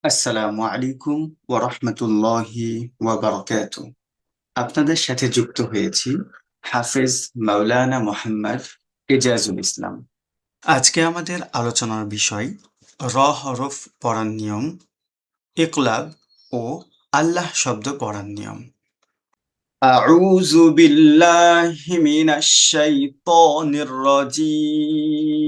আসসালামু আলাইকুম ওয়া রাহমাতুল্লাহি ওয়া বারাকাতুহু। আপনাদের সাথে যুক্ত হয়েছি হাফেজ মাওলানা মোহাম্মদ এজাজুল ইসলাম। আজকে আমাদের আলোচনার বিষয় হরফ পড়ার নিয়ম, ইকলাব ও আল্লাহ শব্দ পড়ার নিয়ম। আউযু বিল্লাহি মিনাশ শাইতানির রাজীম।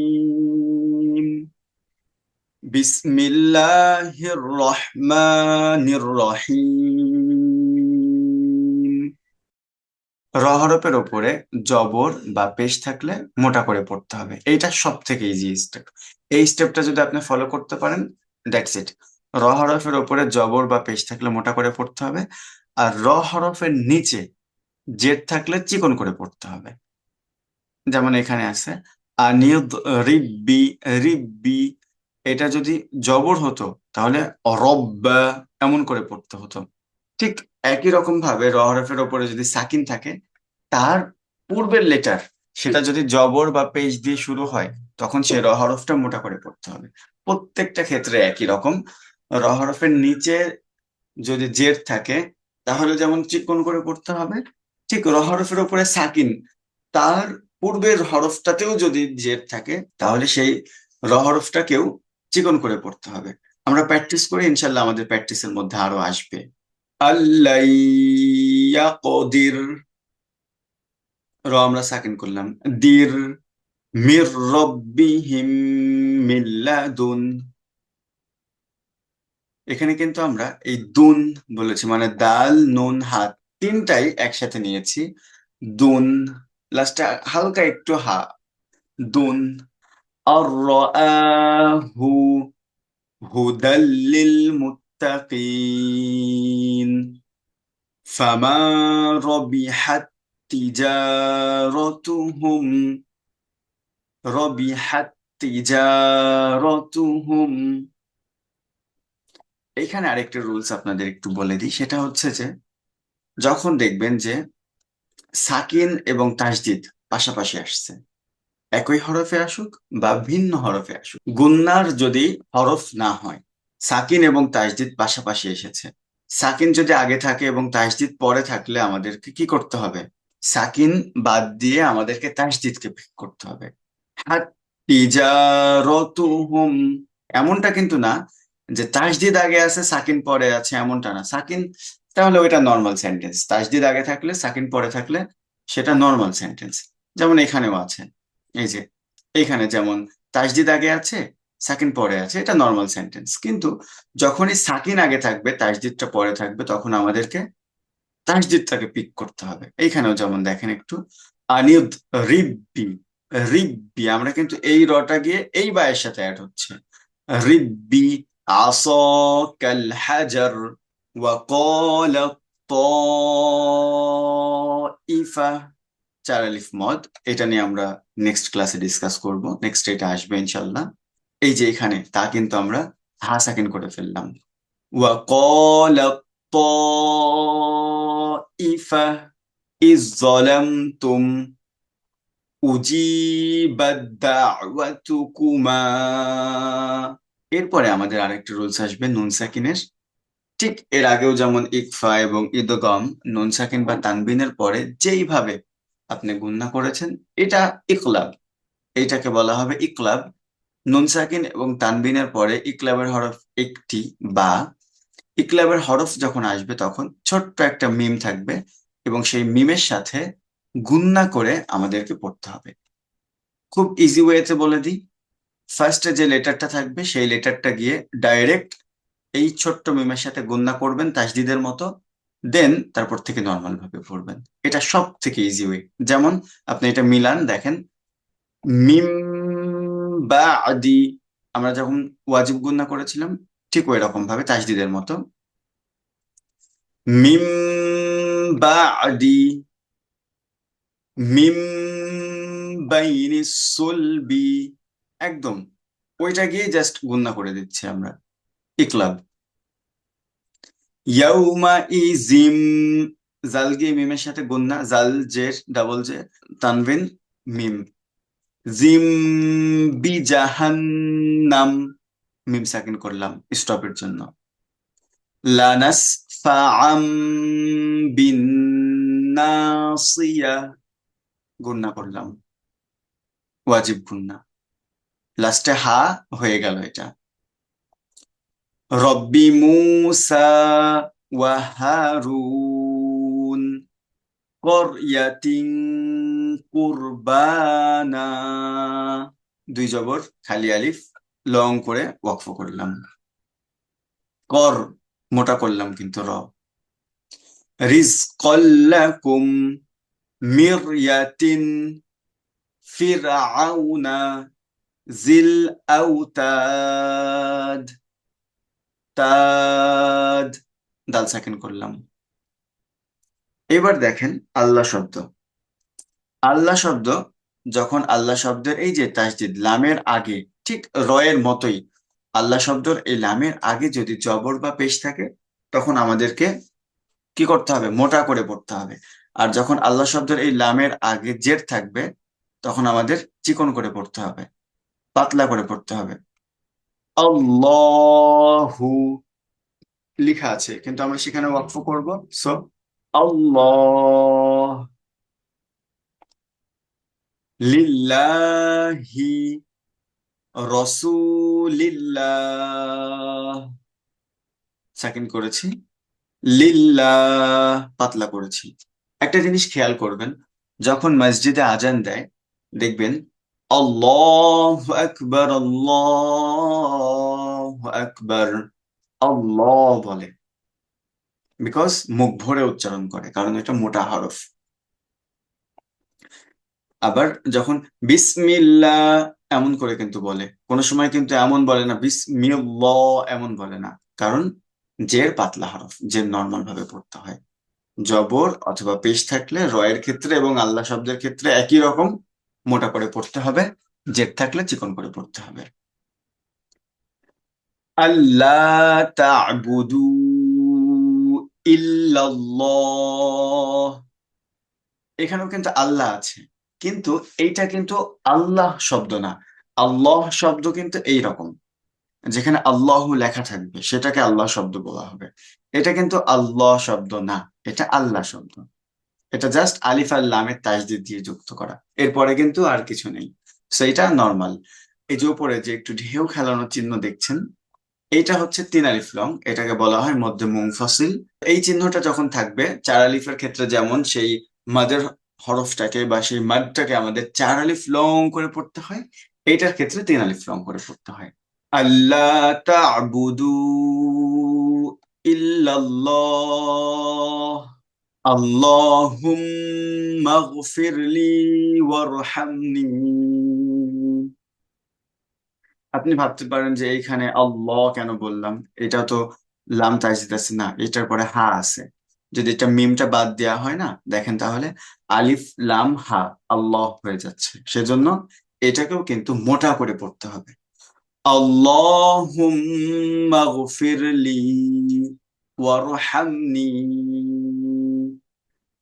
বিসমিল্লাহির রহমানির রহিম। র হরফের ওপরে জবর বা পেশ থাকলে মোটা করে পড়তে হবে। এইটা সব থেকে ইজি স্টেপ। এই স্টেপটা যদি আপনি ফলো করতে পারেন, দ্যাটস ইট। র হরফের ওপরে জবর বা পেশ থাকলে মোটা করে পড়তে হবে, আর র হরফের নিচে জেড থাকলে চিকন করে পড়তে হবে। যেমন এখানে আছে আনিদ রিব্বি, রিব্বি। এটা যদি জবর হতো তাহলে রব্বা এমন করে পড়তে হতো। ঠিক একই রকম ভাবে র হরফের ওপরে যদি সাকিন থাকে, তার পূর্বের লেটার সেটা যদি জবর বা পেশ দিয়ে শুরু হয়, তখন সে র হরফটা মোটা করে পড়তে হবে। প্রত্যেকটা ক্ষেত্রে একই রকম। র হরফের নিচে যদি জের থাকে তাহলে যেমন চিকন করে পড়তে হবে, ঠিক র হরফের উপরে সাকিন, তার পূর্বের হরফটাতেও যদি জের থাকে তাহলে সেই র হরফটাকেও চিকন করে পড়তে হবে। আমরা প্র্যাকটিস করি, ইনশাল্লাহ আমাদের প্র্যাকটিসের মধ্যে আরো আসবে। আল্লাইয়াকদির, র আমরা সাকিন করলাম। দির, মির রব্বিহিম মিল্লাদুন। এখানে কিন্তু আমরা এই দুন বলেছি, মানে দাল নুন হাত তিনটাই একসাথে নিয়েছি। দুন, লাস্টে হালকা একটু হা। দুন। আর রাআহু হুদাল্লিল মুত্তাকিন। ফামা রবিহাত তিজারতুহুম, রবিহাত তিজারতুহুম। এইখানে আরেকটা রুলস আপনাদের একটু বলে দিই, সেটা হচ্ছে যে যখন দেখবেন যে সাকিন এবং তাসদিদ পাশাপাশি আসছে, একই হরফে আসুক বা ভিন্ন হরফে আসুক, গুন্নার যদি হরফ না হয়, সাকিন এবং তাসদিদ পাশাপাশি এসেছে, সাকিন যদি আগে থাকে এবং তাসদিদ পরে থাকলে আমাদেরকে কি করতে হবে? সাকিন বাদ দিয়ে আমাদেরকে তাসদিদকে পিক করতে হবে। হাত্তিজারতুহুম, এমনটা কিন্তু না যে তাসদিদ আগে আছে সাকিন পরে আছে, এমনটা না। সাকিন তাহলে ওইটা নর্মাল সেন্টেন্স, তাসদিদ আগে থাকলে সাকিন পরে থাকলে সেটা নর্মাল সেন্টেন্স। যেমন এখানেও আছে, এই যে এইখানে যেমন তাসদিদ আগে আছে সাকিন পরে আছে, এটা নর্মাল সেন্টেন্স। কিন্তু যখনই সাকিন আগে থাকবে তাসদিদটা পরে থাকবে, তখন আমাদেরকে তাসদিদটাকে পিক করতে হবে। এইখানেও যেমন দেখেন একটু, আনিদ রিব্বি, রিব্বি আমরা কিন্তু এই রটা গিয়ে এই বায়ের সাথে অ্যাড হচ্ছে। রিব্বি আসাকাল হাজার ওয়া ক্বালা তাইফা, চার আলিফ মদ। এটা নিয়ে আমরা নেক্সট ক্লাসে ডিসকাস করব, নেক্সট এটা আসবে ইনশাল্লাহ। এই যে এখানে তা কিন্তু আমরা হা সাকিন করে ফেললাম। ওয়া ক্বালা তাইফা ইজ যালামতুম উজিবাদ দাওয়াতুকুমা। এরপরে আমাদের আরেকটা রুলস আসবে নুন সাকিনের। ঠিক এর আগেও যেমন ইকফা এবং ইদগম, নুন সাকিন বা তানবিনের পরে যেইভাবে আপনি গুণনা করেছেন, এটা ইকলাব, এইটাকে বলা হবে ইকলাব। নুন সাকিন এবং তানবিনের পরে ইকলাবের হরফ একটি, বা ইকলাবের হরফ যখন আসবে তখন ছোট্ট একটা মিম থাকবে, এবং সেই মিমের সাথে গুণনা করে আমাদেরকে পড়তে হবে। খুব ইজি ওয়েতে বলে দিই, ফার্স্টে যে লেটারটা থাকবে সেই লেটারটা গিয়ে ডাইরেক্ট এই ছোট্ট মিমের সাথে গুণনা করবেন তাসদিদের মতো, দেন তারপর থেকে নর্মাল ভাবে পড়বেন। এটা সব থেকে ইজি ওয়ে। যেমন আপনি এটা মিলান দেখেন, মিম বাদি, আমরা যখন ওয়াজিব গুণনা করেছিলাম ঠিক ওই রকম ভাবে তাসদিদের মতো, মিম বাদি, মিম বাইনি সুলবি, একদম ওইটা গিয়ে জাস্ট গুণনা করে দিচ্ছি আমরা, ইকলাব। ইয়াউমা ইজিম, জাল গিয়ে মিমের সাথে গুন্না, জাল জের ডাবল জে, তানবিন মিম। জিম বি জাহান্নাম, মিম সাকিন করলাম স্টপের জন্য। লানাসফাআম বিন নাসিয়া, গুণনা করলাম, ওয়াজিব গুণনা, লাস্টে হা হয়ে গেল এটা। রব্বি মুসা ওয়া হারুন ক্বরয়াতিন কুরবানা, দুই জবর খালি আলিফ লং করে ওয়াকফ করলাম। কর মোটা করলাম কিন্তু র। রিজকাল্লাকুম মিরয়াতিন ফিরআউনা জিল আউতাদ, তাদ দাল সাকিন করলাম। এবার দেখেন আল্লাহ শব্দ। আল্লাহ শব্দ, যখন আল্লাহ শব্দের এই যে তাসদিদ লামের আগে, ঠিক রয়ের মতোই আল্লাহ শব্দের এই লামের আগে যদি জবর বা পেশ থাকে, তখন আমাদেরকে কি করতে হবে? মোটা করে পড়তে হবে। আর যখন আল্লাহ শব্দের এই লামের আগে জের থাকবে, তখন আমাদের চিকন করে পড়তে হবে, পাতলা করে পড়তে হবে। আল্লাহু লেখা আছে, কিন্তু আমরা সেখানে ওয়াকফ করব। সো আল্লাহ, লিল্লাহি, রসুলিল্লাহ সাকিন করেছি, লিল্লাহ পাতলা করেছি। একটা জিনিস খেয়াল করবেন, যখন মসজিদে আজান দেয় দেখবেন আল্লাহু আকবার, আল্লাহু আকবার, আল্লাহ বলে, বিকজ মুখ ভরে উচ্চারণ করে, কারণ এটা মোটা হরফ। আবার যখন বিসমিল্লাহ এমন করে কিন্তু বলে, কোনো সময় কিন্তু এমন বলে না, বিসমিল্লাহ এমন বলে না, কারণ জের পাতলা হরফ, জের নর্মাল ভাবে পড়তে হয়। জবর অথবা পেশ থাকলে রয়ের ক্ষেত্রে এবং আল্লাহ শব্দের ক্ষেত্রে একই রকম মোটা করে পড়তে হবে, জের থাকলে চিকন করে পড়তে হবে। আল্লাহ তা'বুদু ইল্লাল্লাহ, এখানেও কিন্তু আল্লাহ আছে, কিন্তু এইটা কিন্তু আল্লাহ শব্দ না। আল্লাহ শব্দ কিন্তু এই রকম, যেখানে আল্লাহ লেখা থাকবে সেটাকে আল্লাহ শব্দ বলা হবে। এটা কিন্তু আল্লাহ শব্দ না, এটা আল্লাহ শব্দ। এটা জাস্ট আলিফ আর লামের তাসদিদ দিয়ে যুক্ত করা, এরপরে কিন্তু আর কিছু নেই। সো এটা নর্মাল। এই যে উপরে যে একটু ঢেউ খেলানোর চিহ্ন দেখছেন, এইটা হচ্ছে তিন আলিফ লং, এটাকে বলা হয় মধ্যে মুনফাসিল। এই চিহ্নটা যখন থাকবে চার আলিফের ক্ষেত্রে, যেমন সেই মাদের হরফটাকে বা সেই মাদটাকে আমাদের চার আলিফ লং করে পড়তে হয়, এইটার ক্ষেত্রে তিন আলিফ লং করে পড়তে হয়। আল্লাহ তা'বুদু ইল্লাল্লাহ, আল্লাহুম্মা গফিরলি ওয়ারহামনি। আপনি ভাবতে পারেন যে এইখানে আল্লাহ কেন বললাম, এটা তো লাম তাজদিদ আছে না, এটার পরে হা আছে, যদি এটা মিমটা বাদ দেওয়া হয় না, দেখেন তাহলে আলিফ লাম হা আল্লাহ হয়ে যাচ্ছে, সেজন্য এটাকেও কিন্তু মোটা করে পড়তে হবে। আল্লাহুম্মা গফিরলি ওয়ারহামনি।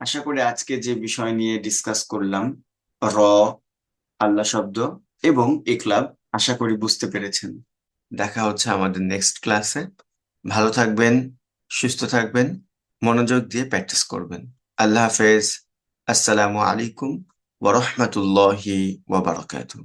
আশা করি আজকে যে বিষয় নিয়ে ডিসকাস করলাম, র, আল্লাহ শব্দ এবং ইকলাব, আশা করি বুঝতে পেরেছেন। দেখা হচ্ছে আমাদের নেক্সট ক্লাসে। ভালো থাকবেন, সুস্থ থাকবেন, মনোযোগ দিয়ে প্র্যাকটিস করবেন। আল্লাহ হাফেজ। আসসালামু আলাইকুম ওয়া রাহমাতুল্লাহি ওয়া বারাকাতুহু।